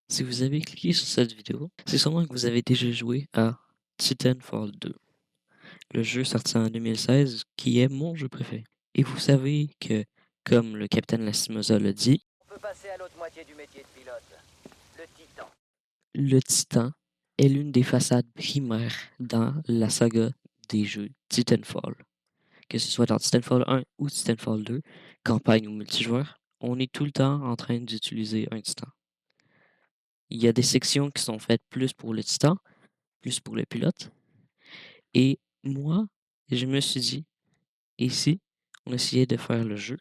Si vous avez cliqué sur cette vidéo, c'est sûrement que vous avez déjà joué à Titanfall 2, le jeu sorti en 2016 qui est mon jeu préféré. Et vous savez que, comme le capitaine Lastimosa l'a dit, On peut passer à l'autre moitié du métier de pilote, le Titan. le Titan est l'une des façades primaires dans la saga des jeux Titanfall. Que ce soit dans Titanfall 1 ou Titanfall 2, campagne ou multijoueur, on est tout le temps en train d'utiliser un Titan. Il y a des sections qui sont faites plus pour le Titan, plus pour le pilote. Et moi, je me suis dit, ici, on essayait de faire le jeu,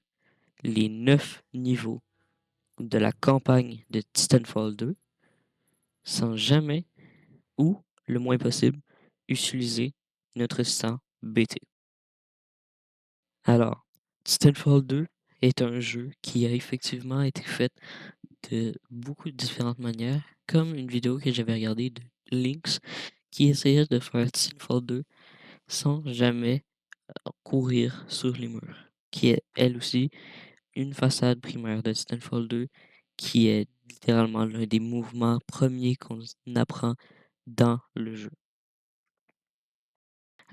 les 9 niveaux de la campagne de Titanfall 2, sans jamais, ou le moins possible, utiliser notre Titan BT. Alors, Titanfall 2 est un jeu qui a effectivement été fait de beaucoup de différentes manières, comme une vidéo que j'avais regardée de Lynx qui essayait de faire Titanfall 2 sans jamais courir sur les murs, qui est elle aussi une façade primaire de Titanfall 2, qui est littéralement l'un des mouvements premiers qu'on apprend dans le jeu.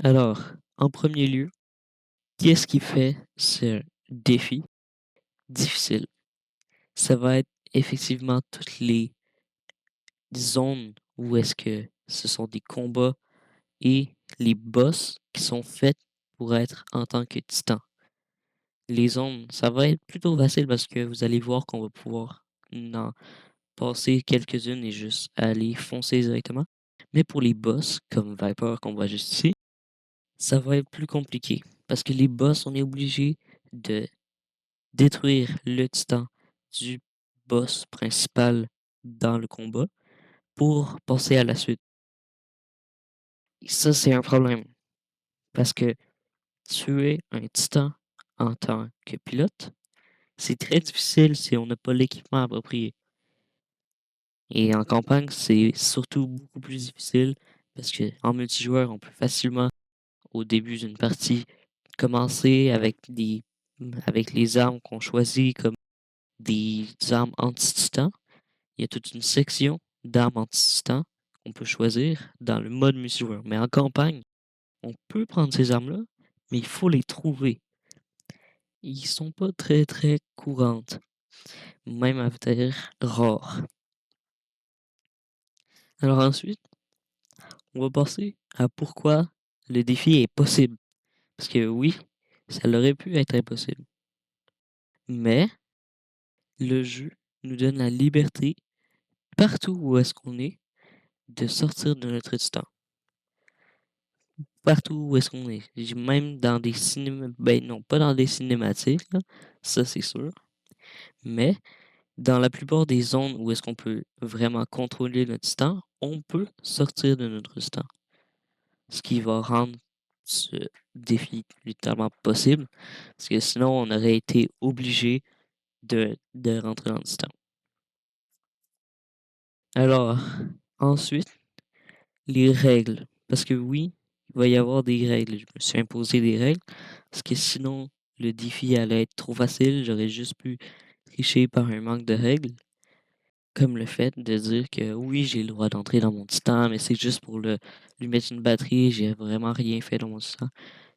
Alors, en premier lieu, qu'est-ce qui fait ce défi difficile? Ça va être effectivement toutes les zones où est-ce que ce sont des combats et les boss qui sont faits pour être en tant que titan. Les zones, ça va être plutôt facile parce que vous allez voir qu'on va pouvoir en passer quelques-unes et juste aller foncer directement. Mais pour les boss, comme Viper qu'on voit juste ici, ça va être plus compliqué. Parce que les boss, on est obligé de détruire le titan du boss principal dans le combat pour passer à la suite. Et ça, c'est un problème. Parce que tuer un titan en tant que pilote, c'est très difficile si on n'a pas l'équipement approprié. Et en campagne, c'est surtout beaucoup plus difficile parce qu'en multijoueur, on peut facilement, au début d'une partie, commencer avec les armes qu'on choisit comme des armes anti-titan. Il y a toute une section d'armes anti-titan qu'on peut choisir dans le mode multijoueur. Mais en campagne, on peut prendre ces armes-là, mais il faut les trouver. Ils sont pas très très courantes, même à dire rares. Alors ensuite, on va passer à pourquoi le défi est possible. Parce que oui, ça aurait pu être impossible. Mais le jeu nous donne la liberté, partout où est-ce qu'on est, de sortir de notre titan. Partout où est-ce qu'on est. Même dans des cinémas, ben non, pas dans des cinématiques, là, ça c'est sûr. Mais dans la plupart des zones où est-ce qu'on peut vraiment contrôler notre titan, on peut sortir de notre titan. Ce qui va rendre ce défi littéralement possible. Parce que sinon, on aurait été obligé de rentrer dans le titan. Alors, ensuite, les règles. Parce que oui, il va y avoir des règles. Je me suis imposé des règles. Parce que sinon, le défi allait être trop facile. J'aurais juste pu tricher par un manque de règles. Comme le fait de dire que oui, j'ai le droit d'entrer dans mon titan, mais c'est juste pour lui mettre une batterie. J'ai vraiment rien fait dans mon titan.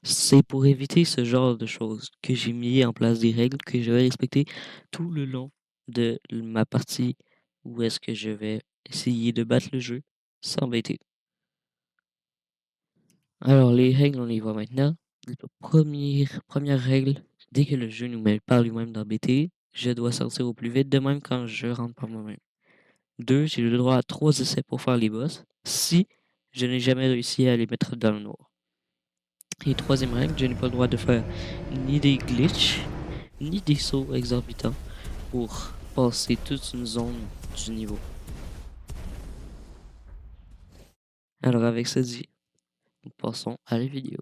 C'est pour éviter ce genre de choses que j'ai mis en place des règles que je vais respecter tout le long de ma partie où est-ce que je vais essayer de battre le jeu sans bêter. Alors, les règles, on les voit maintenant. La première règle, dès que le jeu nous met par lui-même dans BT, je dois sortir au plus vite, de même quand je rentre par moi-même. 2, j'ai le droit à 3 essais pour faire les boss, si je n'ai jamais réussi à les mettre dans le noir. Et troisième règle, je n'ai pas le droit de faire ni des glitches, ni des sauts exorbitants pour passer toute une zone du niveau. Alors avec ça dit, nous passons à la vidéo.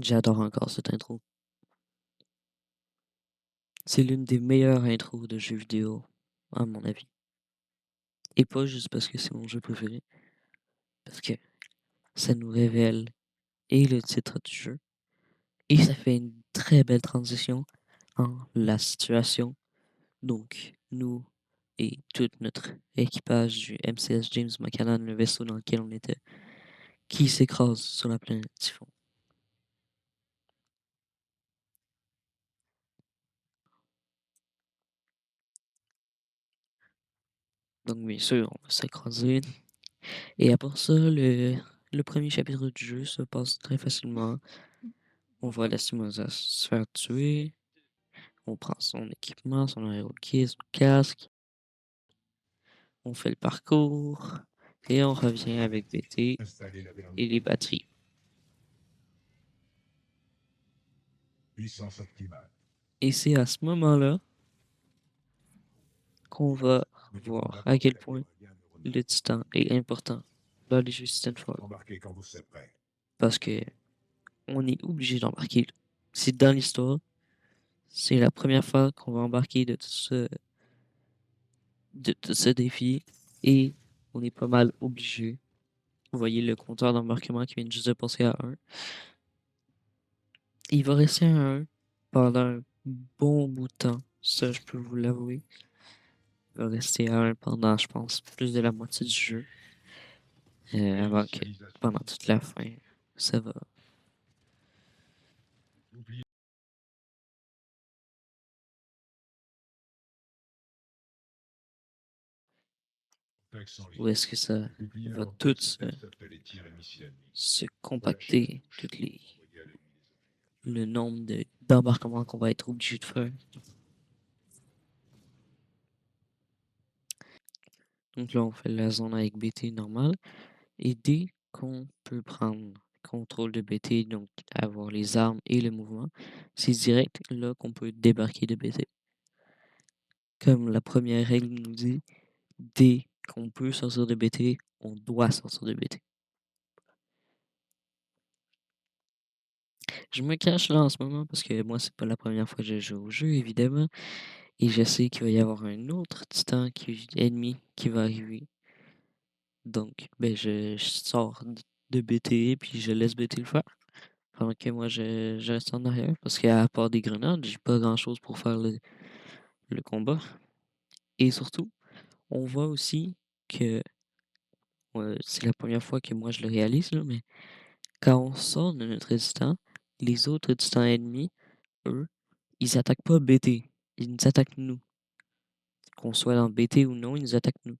J'adore encore cette intro. C'est l'une des meilleures intros de jeux vidéo, à mon avis. Et pas juste parce que c'est mon jeu préféré, parce que ça nous révèle et le titre du jeu, et ça fait une très belle transition en la situation. Donc, nous et tout notre équipage du MCS James McCallan, le vaisseau dans lequel on était, qui s'écrase sur la planète Typhon. Donc, bien sûr, on va s'écraser. Et à part ça, le premier chapitre du jeu se passe très facilement. On voit la Simosa se faire tuer. On prend son équipement, son aérokit, son casque. On fait le parcours. Et on revient avec BT et les batteries. Puissance optimale. Et c'est à ce moment-là qu'on va voir à quel point le titan est important dans les jeux Titanfall. Embarquez quand vous serez prêt. Parce que on est obligé d'embarquer. C'est dans l'histoire. C'est la première fois qu'on va embarquer de ce défi. Et on est pas mal obligé. Vous voyez le compteur d'embarquement qui vient juste de passer à 1. Il va rester à 1 pendant un bon bout de temps. Ça, je peux vous l'avouer. Il va rester à 1 pendant, je pense, plus de la moitié du jeu. Avant que, pendant toute la fin, ça va. Où est-ce que ça va tout se compacter, le nombre d'embarquements qu'on va être obligé de faire. Donc là, on fait la zone avec BT normale. Et dès qu'on peut prendre contrôle de BT, donc avoir les armes et le mouvement, c'est direct là qu'on peut débarquer de BT. Comme la première règle nous dit, dès qu'on peut sortir de BT, on doit sortir de BT. Je me cache là en ce moment parce que moi, c'est pas la première fois que je joue au jeu, évidemment. Et je sais qu'il va y avoir un autre titan ennemi qui va arriver. Donc, ben, je sors de BT puis je laisse BT le faire. Pendant que moi, je reste en arrière. Parce qu'à part des grenades, j'ai pas grand chose pour faire le combat. Et surtout, on voit aussi que c'est la première fois que moi je le réalise, là, mais quand on sort de notre résistant, les autres titans ennemis, eux, ils attaquent pas BT. Ils nous attaquent nous. Qu'on soit dans BT ou non, ils nous attaquent nous.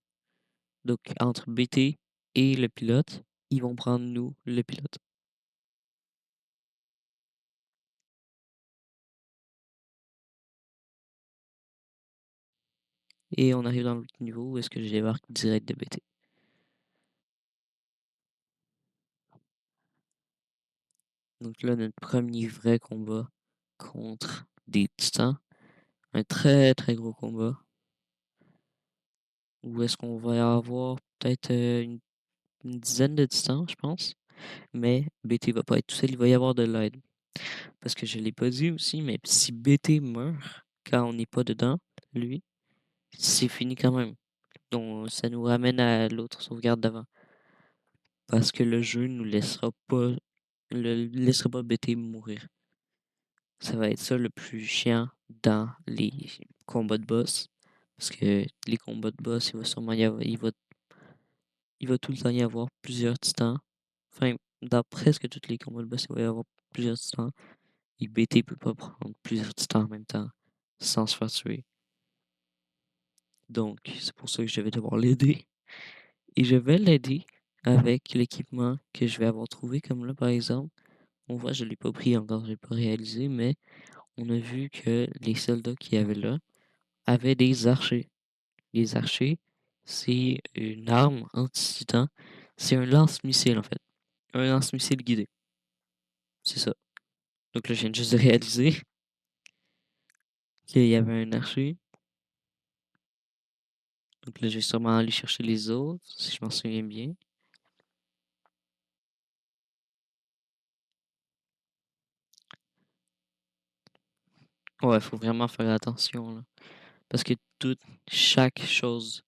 Donc, entre BT et le pilote, ils vont prendre nous, le pilote. Et on arrive dans l'autre niveau où est-ce que je débarque direct de BT. Donc là, notre premier vrai combat contre des titans. Un très très gros combat. Où est-ce qu'on va y avoir peut-être une dizaine de titans, je pense. Mais BT va pas être tout seul, il va y avoir de l'aide. Parce que je l'ai pas dit aussi, mais si BT meurt quand on n'est pas dedans, lui, c'est fini quand même. Donc ça nous ramène à l'autre sauvegarde d'avant. Parce que le jeu nous laissera pas BT mourir. Ça va être ça le plus chiant dans les combats de boss. Parce que les combats de boss, il va sûrement y avoir, il va tout le temps y avoir plusieurs titans. Enfin, dans presque tous les combats de boss, il va y avoir plusieurs titans. Et BT peut pas prendre plusieurs titans en même temps sans se faire tuer. Donc, c'est pour ça que je vais devoir l'aider. Et je vais l'aider avec l'équipement que je vais avoir trouvé. Comme là, par exemple, on voit, je l'ai pas pris encore, j'ai pas réalisé, mais on a vu que les soldats qui avaient là avaient des archers. Les archers, c'est une arme anti-titan. C'est un lance-missile, en fait. Un lance-missile guidé. C'est ça. Donc là, je viens juste de réaliser qu'il y avait un archer. Donc là, je vais sûrement aller chercher les autres, si je m'en souviens bien. Ouais, faut vraiment faire attention, là. Parce que chaque chose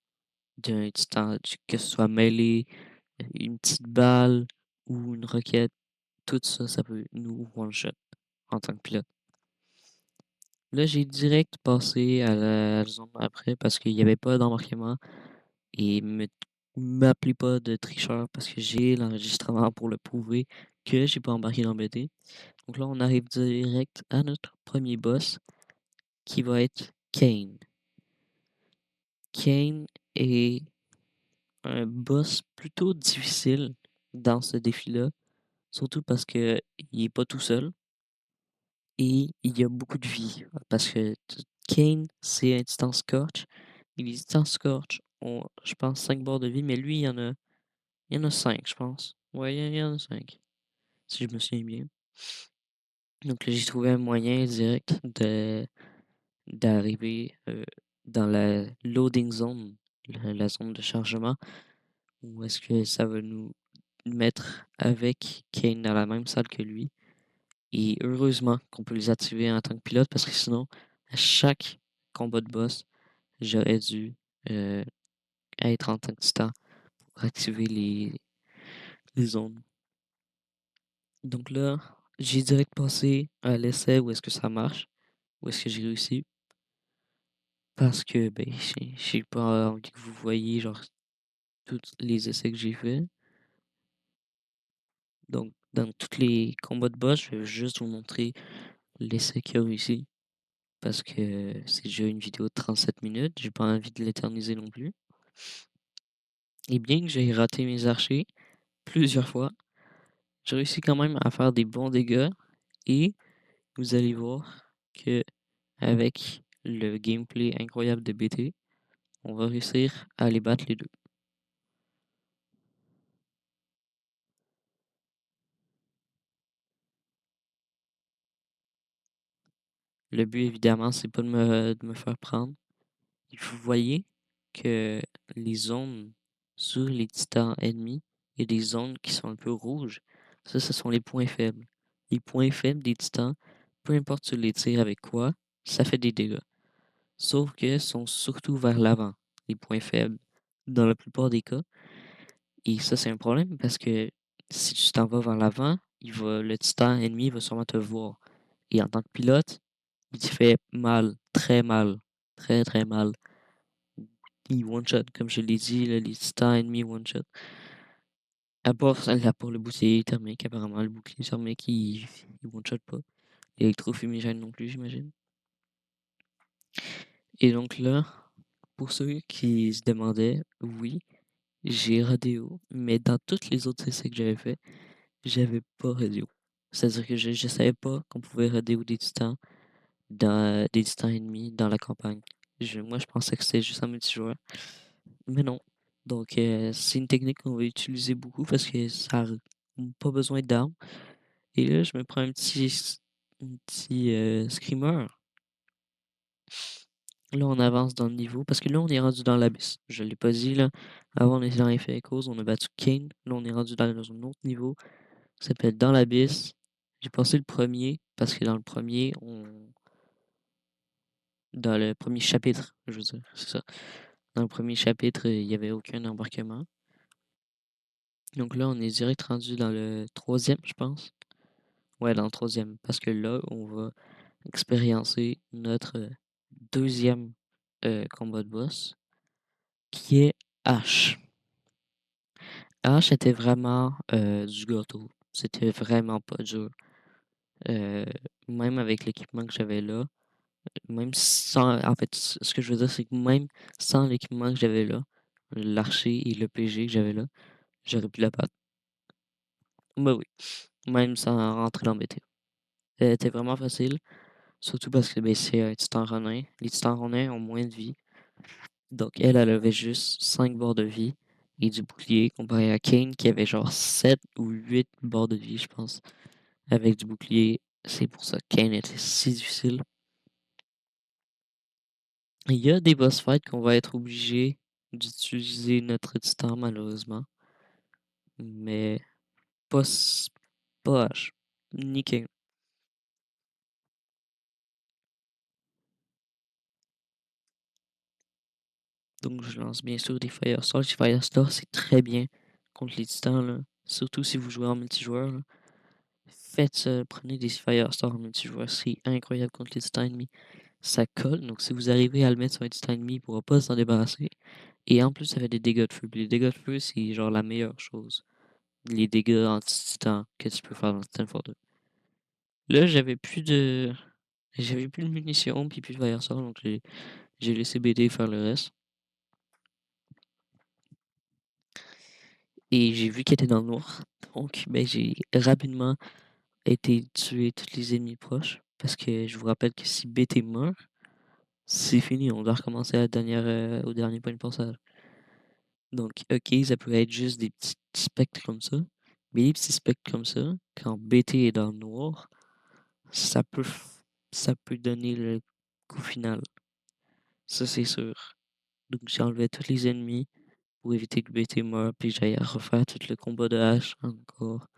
d'un titan, que ce soit mêlée, une petite balle ou une roquette, tout ça, ça peut nous one-shot en tant que pilote. Là, j'ai direct passé à la zone après parce qu'il y avait pas d'embarquement et m'appelez pas de tricheur parce que j'ai l'enregistrement pour le prouver que j'ai pas embarqué dans BD. Donc là, on arrive direct à notre premier boss qui va être Kane. Kane est un boss plutôt difficile dans ce défi-là, surtout parce que il est pas tout seul et il y a beaucoup de vie. Parce que Kane, c'est un titan Scorch. Et les titans Scorch ont, je pense, 5 barres de vie, mais lui, il y en a 5, je pense. Ouais, il y en a 5, si je me souviens bien. Donc là, j'ai trouvé un moyen direct d'arriver dans la loading zone, la zone de chargement, où est-ce que ça va nous mettre avec Kane dans la même salle que lui. Et heureusement qu'on peut les activer en tant que pilote parce que sinon, à chaque combat de boss, j'aurais dû euh, être en tant que titan pour activer les zones. Donc là, j'ai direct passé à l'essai où est-ce que ça marche, où est-ce que j'ai réussi. Parce que ben, j'ai pas envie que vous voyez genre tous les essais que j'ai faits. Donc, dans tous les combats de boss, je vais juste vous montrer l'essai qui a réussi. Parce que c'est déjà une vidéo de 37 minutes. J'ai pas envie de l'éterniser non plus. Et bien que j'ai raté mes archers plusieurs fois, j'ai réussi quand même à faire des bons dégâts. Et vous allez voir que avec le gameplay incroyable de BT, on va réussir à les battre les deux. Le but, évidemment, c'est pas de me faire prendre. Et vous voyez que les zones sur les titans ennemis, il y a des zones qui sont un peu rouges. Ça, ce sont les points faibles. Les points faibles des titans, peu importe tu les tires avec quoi, ça fait des dégâts. Sauf que sont surtout vers l'avant, les points faibles, dans la plupart des cas. Et ça, c'est un problème parce que si tu t'en vas vers l'avant, le titan ennemi va sûrement te voir. Et en tant que pilote, il te fait mal, très mal, très très mal. Il one-shot, comme je l'ai dit, là, les titans ennemis one-shot. À part le bouclier thermique, apparemment, le bouclier thermique, il one-shot pas. L'électrofumigène non plus, j'imagine. Et donc là, pour ceux qui se demandaient, oui, j'ai radio, mais dans tous les autres essais que j'avais fait, j'avais pas radio. C'est-à-dire que je savais pas qu'on pouvait radio des titans ennemis dans la campagne. Moi, je pensais que c'était juste un multijoueur, mais non. Donc, c'est une technique qu'on va utiliser beaucoup parce que ça a pas besoin d'armes. Et là, je me prends un petit screamer. Là, on avance dans le niveau parce que là, on est rendu dans l'abysse. Je l'ai pas dit, là. Avant, on était dans Infinite Echoes, on a battu Kane. Là, on est rendu dans un autre niveau. Ça s'appelle Dans l'abysse. J'ai passé le premier parce que dans le premier chapitre, je veux dire, c'est ça. Dans le premier chapitre, il y avait aucun embarquement. Donc là, on est direct rendu dans le troisième, je pense. Ouais, dans le troisième. Parce que là, on va expériencer notre deuxième combat de boss, qui est H. H était vraiment du gâteau. C'était vraiment pas dur. Euh, Même avec l'équipement que j'avais là, même sans. En fait, ce que je veux dire, c'est que même sans l'équipement que j'avais là, l'archer et le PG que j'avais là, j'aurais pu la battre. Bah oui, même sans rentrer dans BT. C'était vraiment facile, surtout parce que ben, c'est un titan ronin. Les titans ronins ont moins de vie. Donc elle avait juste 5 barres de vie et du bouclier, comparé à Kane qui avait genre 7 ou 8 barres de vie, je pense, avec du bouclier. C'est pour ça que Kane était si difficile. Il y a des boss fights qu'on va être obligé d'utiliser notre titan malheureusement, mais pas, pas H, ni Kane. Donc je lance bien sûr des Firestar. Les Firestar, c'est très bien contre les titans, là. Surtout si vous jouez en multijoueur, là. Faites ça, prenez des Firestar en multijoueur, c'est incroyable contre les titans ennemis. Ça colle, donc si vous arrivez à le mettre sur un titan ennemi, il pourra pas s'en débarrasser. Et en plus, ça fait des dégâts de feu. Puis les dégâts de feu, c'est genre la meilleure chose. Les dégâts anti-titan que tu peux faire dans Titanfall 2. Là, j'avais plus de munitions, puis plus de Firestar, donc j'ai laissé BD faire le reste. Et j'ai vu qu'elle était dans le noir. Donc, ben, j'ai rapidement été tuer tous les ennemis proches. Parce que je vous rappelle que si BT meurt, c'est fini. On doit recommencer à la au dernier point de passage. Donc, ok, ça peut être juste des petits spectres comme ça. Mais les petits spectres comme ça, quand BT est dans le noir, ça peut, ça peut donner le coup final. Ça, c'est sûr. Donc, j'ai enlevé tous les ennemis pour éviter que BT meure, puis j'aille refaire tout le combat de hache encore.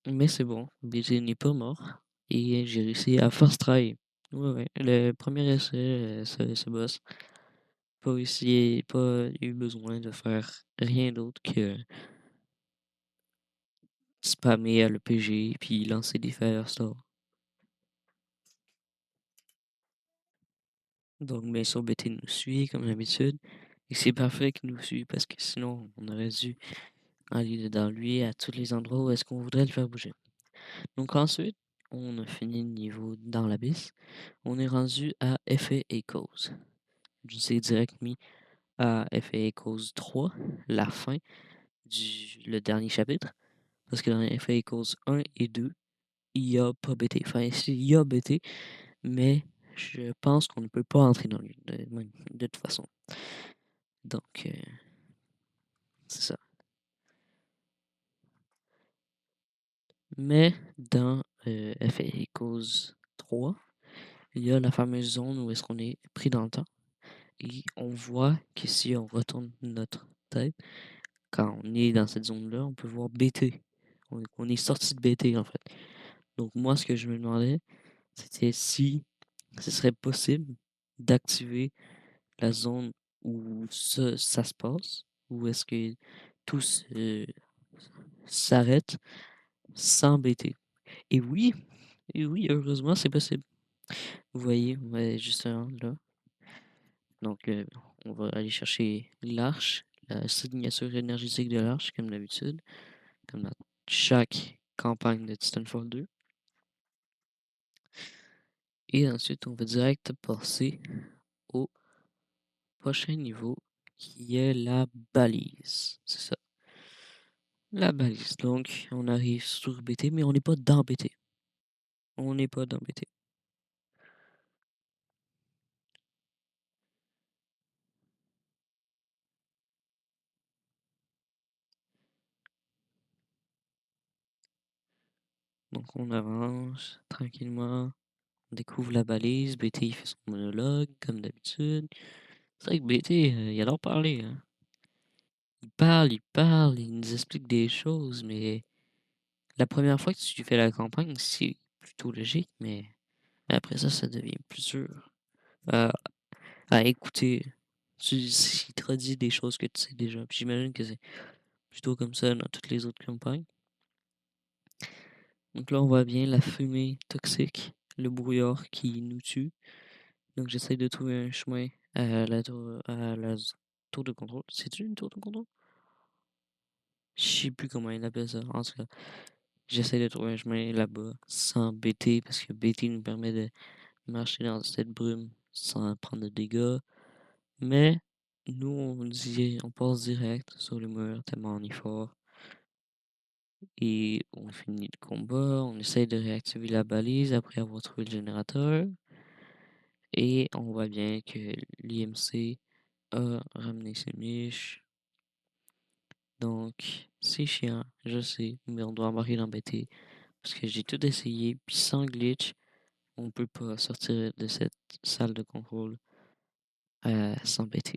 Mais c'est bon, BT n'est pas mort. Et j'ai réussi à first try. Ouais, ouais. Le premier essai, ce boss, pas eu besoin de faire rien d'autre que spammer à l'EPG puis lancer des Firestorm. Donc, bien sûr, BT nous suit comme d'habitude. Et c'est parfait qu'il nous suit parce que sinon, on aurait dû aller dans lui à tous les endroits où est-ce qu'on voudrait le faire bouger. Donc ensuite, on a fini le niveau dans l'abysse. On est rendu à effet et cause. Je vous ai direct mis à effet et cause 3, la fin le dernier chapitre. Parce que dans effet et cause 1 et 2, il n'y a pas BT. Enfin, il y a BT, mais je pense qu'on ne peut pas entrer dans lui de toute façon. Donc, c'est ça. Mais dans effet et cause 3, il y a la fameuse zone où est-ce qu'on est pris dans le temps. Et on voit que si on retourne notre tête, quand on est dans cette zone-là, on peut voir BT. On est sorti de BT en fait. Donc moi, ce que je me demandais, c'était si ce serait possible d'activer la zone où ça se passe, où est-ce que tout s'arrête sans BT. Et oui, et oui, heureusement, c'est possible. Vous voyez, ouais, justement là. Donc, on va aller chercher l'arche, la signature énergétique de l'arche, comme d'habitude, comme dans chaque campagne de Titanfall 2. Et ensuite, on va direct passer au prochain niveau, qui est la balise. C'est ça, la balise. Donc, on arrive sur BT, mais on n'est pas dans BT. On n'est pas dans BT. Donc, on avance tranquillement. On découvre la balise. BT, il fait son monologue, comme d'habitude. C'est vrai que BT, il adore parler, hein. Il parle, il nous explique des choses, mais la première fois que tu fais la campagne, c'est plutôt logique, mais après ça, ça devient plus dur à, à écouter. Il te redit des choses que tu sais déjà. Puis j'imagine que c'est plutôt comme ça dans toutes les autres campagnes. Donc là, on voit bien la fumée toxique, le brouillard qui nous tue. Donc j'essaie de trouver un chemin à la tour de contrôle. C'est-tu une tour de contrôle? Je sais plus comment il appelle ça. En tout cas, j'essaie de trouver un chemin là-bas sans BT parce que BT nous permet de marcher dans cette brume sans prendre de dégâts. Mais nous, on passe direct sur le mur tellement on est fort. Et on finit le combat. On essaie de réactiver la balise après avoir trouvé le générateur. Et on voit bien que l'IMC a ramené ses miches. Donc, c'est chiant, je sais, mais on doit embarquer dans BT. Parce que j'ai tout essayé, puis sans glitch, on peut pas sortir de cette salle de contrôle sans BT.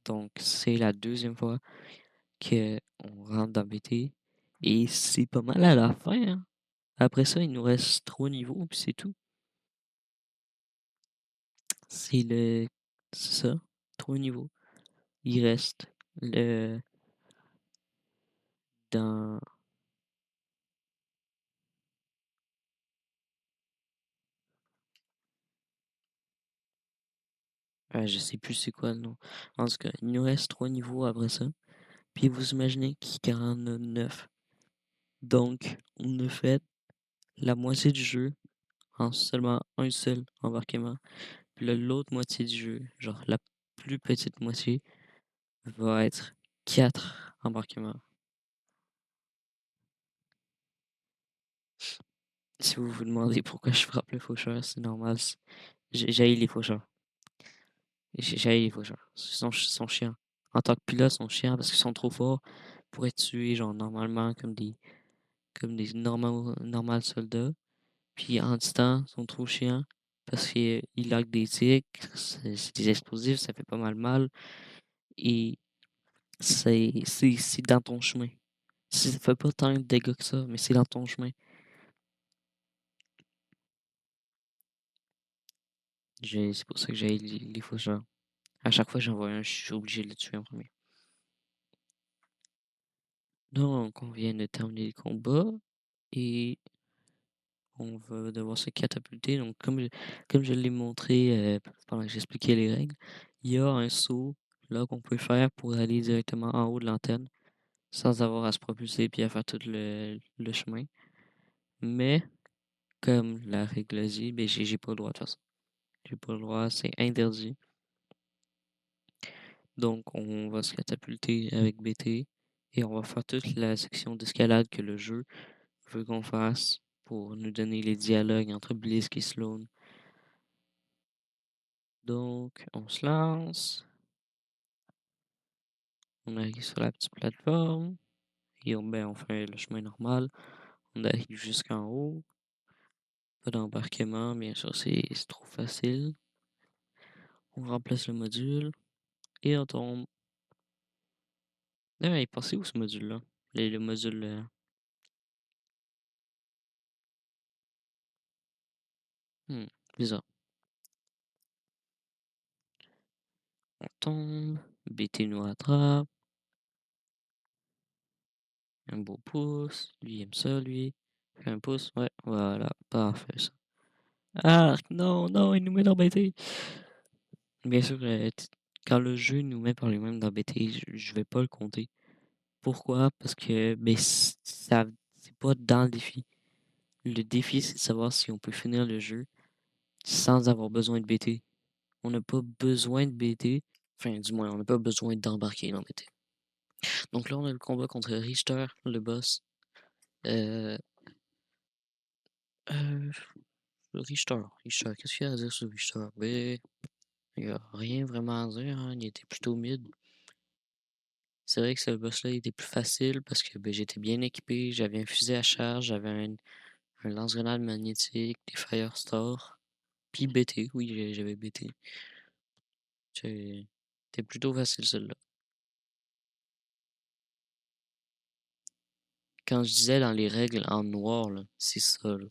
Donc, c'est la deuxième fois qu'on rentre dans BT. Et c'est pas mal à la fin, hein. Après ça, il nous reste 3 niveaux, puis c'est tout. C'est le C'est ça, 3 niveaux. Il reste le dans je sais plus c'est quoi le nom. En tout cas, il nous reste 3 niveaux après ça. Puis vous imaginez qu'il y en a 9. Donc, on a fait la moitié du jeu en seulement un seul embarquement. Puis l'autre moitié du jeu, genre la plus petite moitié, va être 4 embarquements. Si vous vous demandez pourquoi je frappe le faucheur, c'est normal. J'haïs les faucheurs. J'haïs les faucheurs. Ils sont chiants. En tant que pilote, ils sont chiants parce qu'ils sont trop forts pour être tués, genre normalement, comme des normaux soldats. Puis en distance, ils sont trop chiants parce qu'ils laguent des tirs, c'est des explosifs, ça fait pas mal. Et c'est dans ton chemin. Ça fait pas tant de dégâts que ça, mais c'est dans ton chemin. C'est pour ça que j'ai les faucheurs. À chaque fois que j'en vois un, je suis obligé de le tuer en premier. Donc, on vient de terminer le combat et on va devoir se catapulter. Donc, comme je l'ai montré pendant que j'expliquais les règles, il y a un saut là qu'on peut faire pour aller directement en haut de l'antenne sans avoir à se propulser puis à faire tout le chemin. Mais, comme la règle le dit, ben, j'ai pas le droit de faire ça. J'ai pas le droit, c'est interdit. Donc, on va se catapulter avec BT et on va faire toute la section d'escalade que le jeu veut qu'on fasse pour nous donner les dialogues entre Blisk et Sloane. Donc, on se lance, on arrive sur la petite plateforme et on fait le chemin normal. On arrive jusqu'en haut. Pas d'embarquement, bien sûr, c'est trop facile. On remplace le module et on tombe. D'ailleurs, il est passé où ce module-là? Le module. Hmm, bizarre. On tombe. BT nous rattrape. Un beau pouce. Lui aime ça, lui. Fait un pouce. Ouais, voilà. Parfait, ça. Ah, non, non, il nous met dans BT. Bien sûr, quand le jeu nous met par lui-même dans BT, je vais pas le compter. Pourquoi? Parce que ben, ça, c'est pas dans le défi. Le défi, c'est de savoir si on peut finir le jeu sans avoir besoin de BT. On n'a pas besoin de BT. Enfin, du moins, on n'a pas besoin d'embarquer dans BT. Donc là, on a le combat contre Richter, le boss. Euh, euh, Richter, qu'est-ce qu'il y a à dire sur Richter? Ben, il n'y a rien vraiment à dire, hein. Il était plutôt mid. C'est vrai que ce boss-là était plus facile parce que ben, j'étais bien équipé, j'avais un fusil à charge, j'avais un lance-grenade magnétique, des Firestar, puis BT, oui, j'avais BT. C'était plutôt facile celui-là. Quand je disais dans les règles en noir, là, c'est ça, là.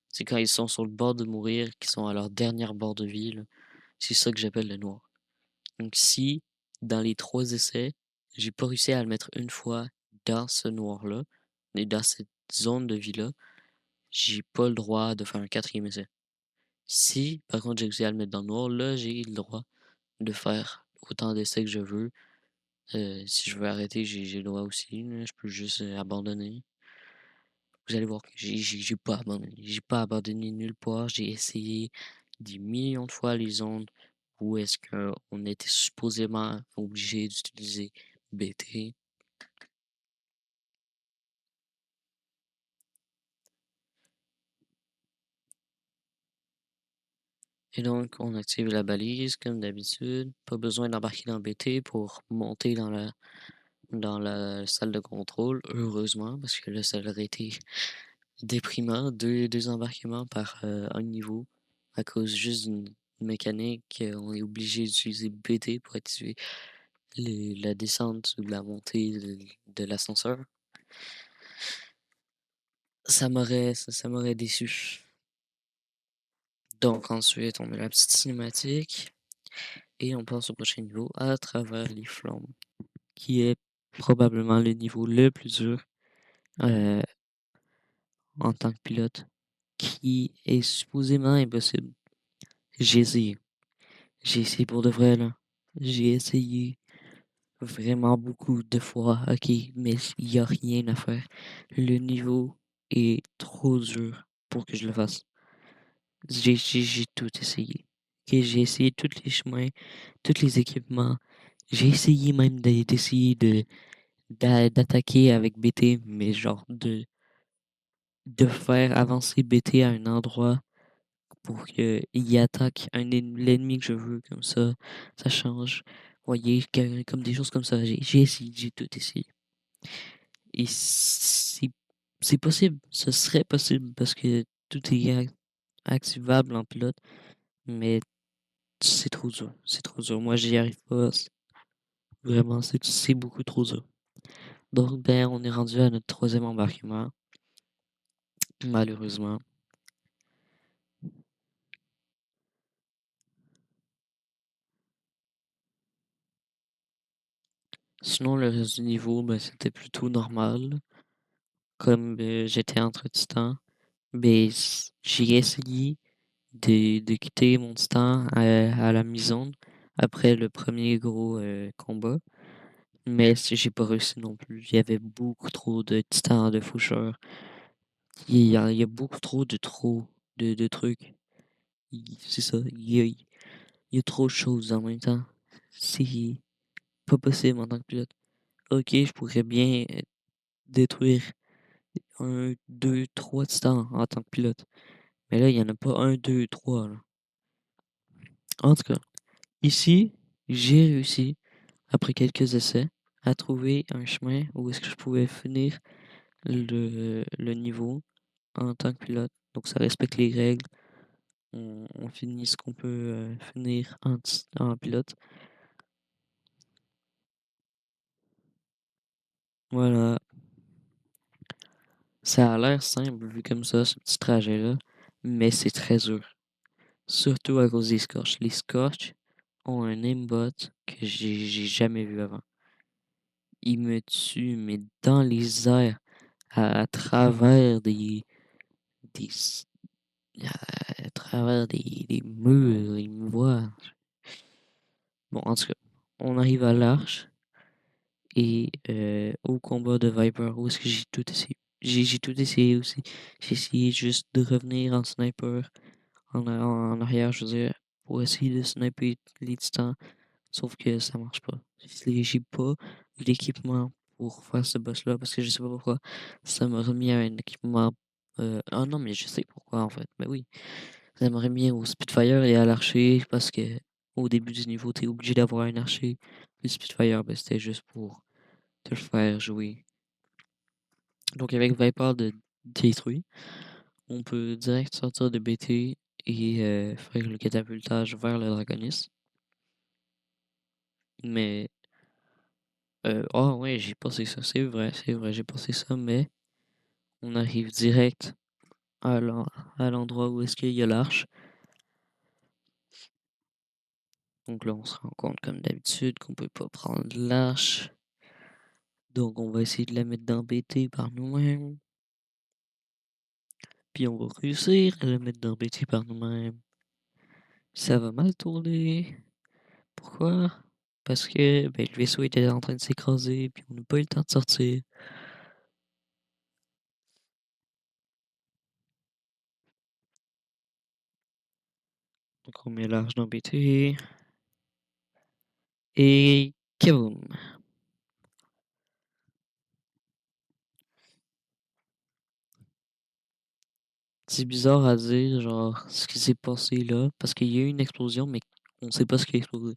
C'est quand ils sont sur le bord de mourir, qu'ils sont à leur dernière bord de vie, là. C'est ça que j'appelle le noir. Donc si, dans les 3 essais, j'ai pas réussi à le mettre une fois dans ce noir-là, et dans cette zone de vie-là, j'ai pas le droit de faire un 4e essai. Si, par contre, j'ai réussi à le mettre dans le noir, là, j'ai le droit de faire autant d'essais que je veux. Si je veux arrêter, j'ai le droit aussi, là. Je peux juste abandonner. Vous allez voir que j'ai pas abandonné. J'ai pas abandonné nulle part. J'ai essayé des millions de fois les zones où est-ce qu'on était supposément obligé d'utiliser BT. Et donc, on active la balise comme d'habitude. Pas besoin d'embarquer dans BT pour monter dans la salle de contrôle, heureusement, parce que là, ça aurait été déprimant. Deux embarquements par un niveau à cause juste d'une mécanique. On est obligé d'utiliser BT pour activer la descente ou la montée de l'ascenseur. Ça m'aurait déçu. Donc ensuite, on met la petite cinématique. Et on passe au prochain niveau à travers les flammes, qui est probablement le niveau le plus dur euh, en tant que pilote, qui est supposément impossible. J'ai essayé. J'ai essayé pour de vrai, là. J'ai essayé vraiment beaucoup de fois, ok, mais il n'y a rien à faire. Le niveau est trop dur pour que je le fasse. J'ai tout essayé. Ok, j'ai essayé tous les chemins, tous les équipements. J'ai essayé même d'essayer d'attaquer avec BT, mais genre de faire avancer BT à un endroit pour qu'il attaque l'ennemi que je veux, comme ça change. Voyez, comme des choses comme ça. J'ai essayé, j'ai tout essayé. Et c'est possible, ce serait possible parce que tout est activable en pilote, mais c'est trop dur, c'est trop dur. Moi, j'y arrive pas. Vraiment, c'est beaucoup trop dur. Donc, ben, on est rendu à notre troisième embarquement, malheureusement. Sinon, le reste du niveau, ben, c'était plutôt normal. Comme j'étais entre titans, ben, j'ai essayé de quitter mon titan à la mi-zone après le premier gros combat. Mais j'ai pas réussi non plus. Il y avait beaucoup trop de titans, de faucheurs. Il y a beaucoup trop de trucs. C'est ça. Il y a trop de choses en même temps. C'est pas possible en tant que pilote. Ok, je pourrais bien détruire un, deux, trois titans en tant que pilote. Mais là, il y en a pas un, deux, trois, là. En tout cas, ici, j'ai réussi, après quelques essais, à trouver un chemin où est-ce que je pouvais finir le niveau en tant que pilote. Donc ça respecte les règles. On finit ce qu'on peut finir en pilote. Voilà. Ça a l'air simple vu comme ça, ce petit trajet-là, mais c'est très dur. Surtout à cause des Scorch. Les Scorch ont un aimbot que j'ai jamais vu avant. Ils me tuent, mais dans les airs, à travers des, à travers des murs, ils me voient. Bon, en tout cas, on arrive à l'arche et au combat de Viper, où est-ce que j'ai tout essayé. J'ai tout essayé aussi. J'ai essayé juste de revenir en sniper, en arrière, je veux dire, pour essayer de sniper les titans. Sauf que ça marche pas. J'ai pas l'équipement pour faire ce boss-là parce que je sais pas pourquoi. Ça m'a remis à un équipement. Ah non, mais je sais pourquoi en fait. Mais oui. Ça m'a remis au Spitfire et à l'archer parce que au début du niveau, t'es obligé d'avoir un archer. Le Spitfire, ben, c'était juste pour te le faire jouer. Donc avec Viper de détruit, on peut direct sortir de BT et faire le catapultage vers le Draconis. Mais ah ouais, j'ai passé ça, c'est vrai, j'ai passé ça, mais on arrive direct à à l'endroit où est-ce qu'il y a l'arche. Donc là, on se rend compte, comme d'habitude, qu'on peut pas prendre l'arche. Donc on va essayer de la mettre dans BT par nous-mêmes. Puis on va réussir à la mettre dans BT par nous-mêmes. Ça va mal tourner. Pourquoi? Parce que ben, le vaisseau était en train de s'écraser, puis on n'a pas eu le temps de sortir. Donc on met l'arche dans BT. Et kaboum! C'est bizarre à dire, genre, ce qui s'est passé là, parce qu'il y a eu une explosion, mais on sait pas ce qui a explosé.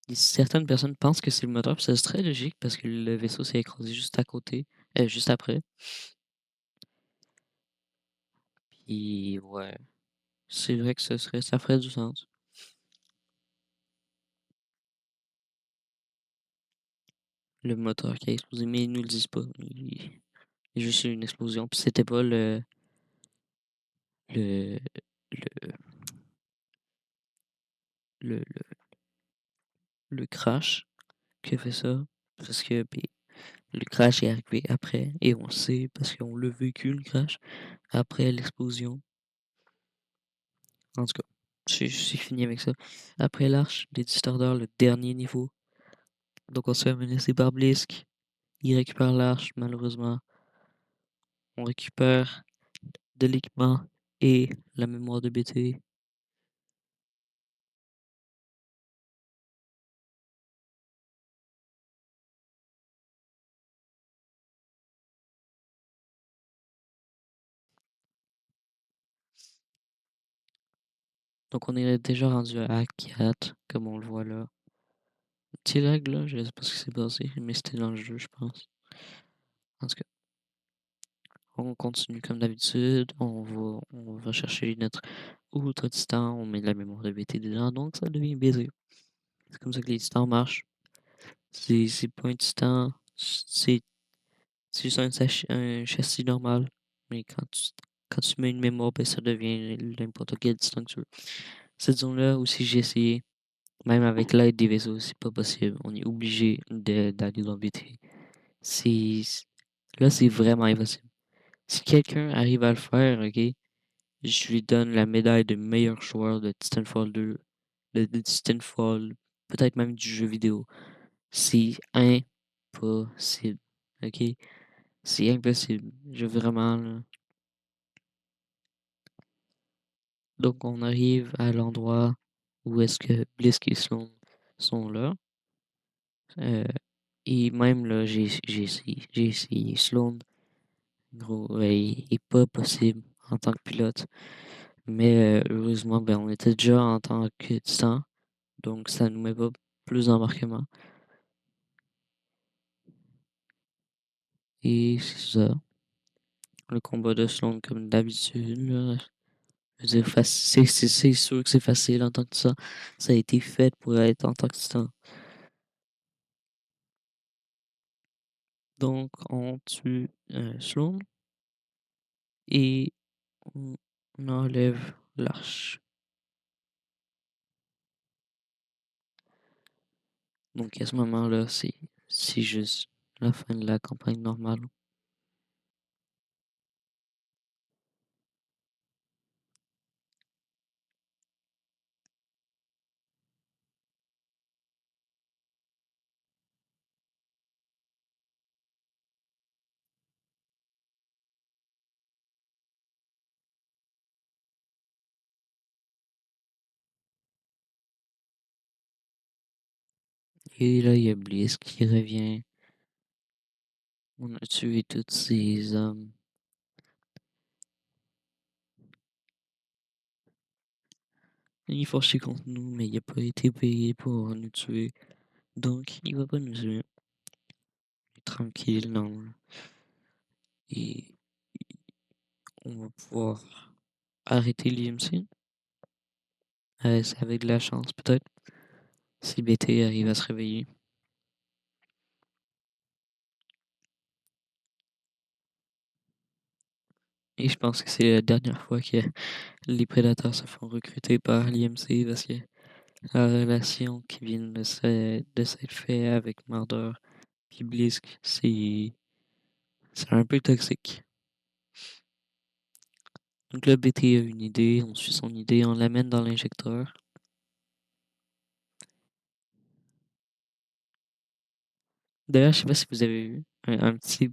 Et certaines personnes pensent que c'est le moteur, puis c'est très logique parce que le vaisseau s'est écrasé juste à côté, juste après. Puis ouais, c'est vrai que ça ferait du sens. Le moteur qui a explosé, mais ils nous le disent pas. Il y a juste eu une explosion, puis c'était pas le, le, le, le crash qui a fait ça. Parce que ben, le crash est arrivé après et on sait parce qu'on l'a vécu le crash après l'explosion. En tout cas, c'est fini avec ça. Après l'arche des Distorteurs, le dernier niveau. Donc on se fait menacer par Blisk. Il récupère l'arche, malheureusement. On récupère de l'équipement et la mémoire de BT. Donc on est déjà rendu à 4, comme on le voit là. Petit lag là, je sais pas ce qui s'est passé, mais c'était dans le jeu, je pense. En tout cas, on continue comme d'habitude. On va chercher notre ultra distant, on met de la mémoire de BT dedans, donc ça devient BT. C'est comme ça que les titans marchent. C'est pas un titan, c'est juste un châssis normal. Mais quand tu mets une mémoire, ben, ça devient n'importe quel titan que tu veux. Cette zone-là aussi, j'ai essayé. Même avec l'aide des vaisseaux, c'est pas possible. On est obligé d'aller dans BT. C'est, là, c'est vraiment impossible. Si quelqu'un arrive à le faire, ok, je lui donne la médaille de meilleur joueur de Titanfall 2, de Titanfall, peut-être même du jeu vidéo. C'est impossible. Ok? C'est impossible. Je vraiment, là. Donc, on arrive à l'endroit où est-ce que Blisk et Sloan sont là. Euh, et même là, j'ai essayé Sloan. Gros, ouais, il est pas possible en tant que pilote. Mais heureusement, ben, on était déjà en tant que titan. Donc, ça nous met pas plus d'embarquement. Et c'est ça. Le combat de Sloan, comme d'habitude, là. Je veux dire, c'est sûr que c'est facile en tant que titan. Ça a été fait pour être en tant que titan. Donc, on tue Sloan et on enlève l'arche. Donc, à ce moment-là, c'est juste la fin de la campagne normale. Et là, il y a Bliss qui revient. On a tué tous ces hommes. Il est fâché contre nous, mais il a pas été payé pour nous tuer. Donc, il va pas nous tuer. Il est tranquille, non. Et on va pouvoir arrêter l'IMC. C'est avec de la chance, peut-être. Si BT arrive à se réveiller. Et je pense que c'est la dernière fois que les prédateurs se font recruter par l'IMC parce que la relation qui vient de s'être fait avec Mordor puis Blisk, c'est un peu toxique. Donc là, BT a une idée, on suit son idée, on l'amène dans l'injecteur. D'ailleurs, je sais pas si vous avez vu un petit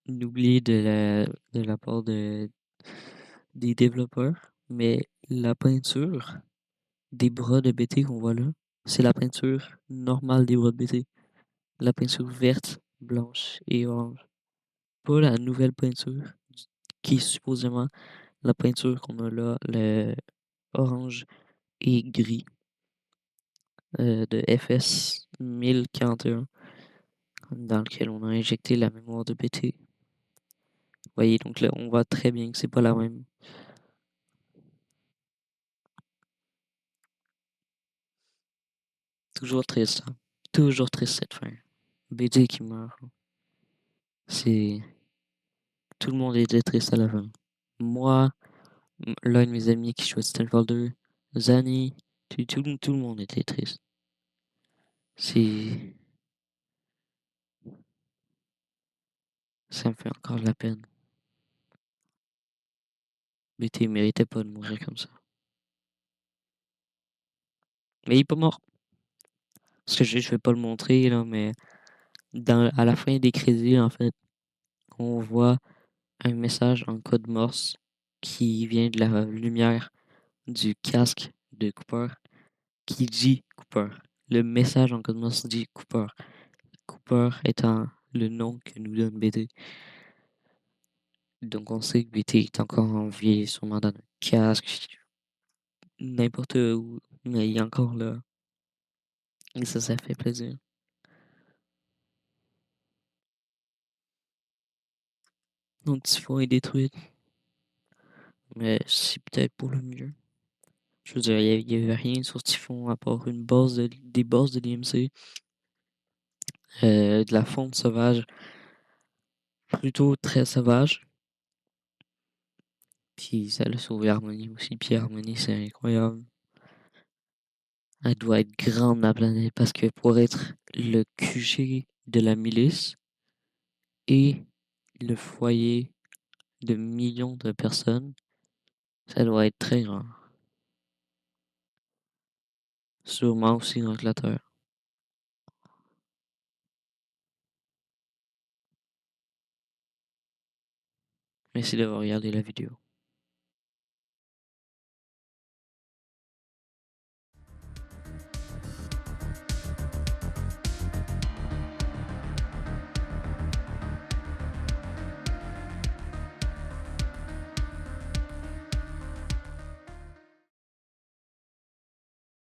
oubli de la part des développeurs, mais la peinture des bras de BT qu'on voit là, c'est la peinture normale des bras de BT. La peinture verte, blanche et orange. Pas la nouvelle peinture qui est supposément la peinture qu'on a là, le orange et gris de FS 1041 dans lequel on a injecté la mémoire de BT. Vous voyez, donc là, on voit très bien que c'est pas la même. Toujours triste, hein. Toujours triste cette fin. BT qui meurt. C'est. Tout le monde était triste à la fin. Moi, l'un de mes amis qui joue à Titanfall 2, Zani, tout le monde était triste. C'est ça me fait encore de la peine. BT méritait pas de mourir comme ça. Mais il est pas mort. Parce que je vais pas le montrer là, mais à la fin des crédits, en fait, on voit un message en code Morse qui vient de la lumière du casque de Cooper qui dit Cooper. Le message en code Morse dit Cooper. Cooper étant le nom que nous donne BT. Donc on sait que BT est encore en vie, sûrement dans un casque, n'importe où, mais il est encore là. Et ça fait plaisir. Donc Typhon est détruite, mais c'est peut-être pour le mieux. Je veux dire, il y avait rien sur Typhon à part des bases de l'IMC, de la faune sauvage, plutôt très sauvage. Puis ça a sauvé Harmonie aussi. Puis Harmonie, c'est incroyable. Elle doit être grande la planète parce que pour être le QG de la milice et le foyer de millions de personnes, ça doit être très grand. Sûrement aussi grand que la Terre. Merci d'avoir regardé la vidéo.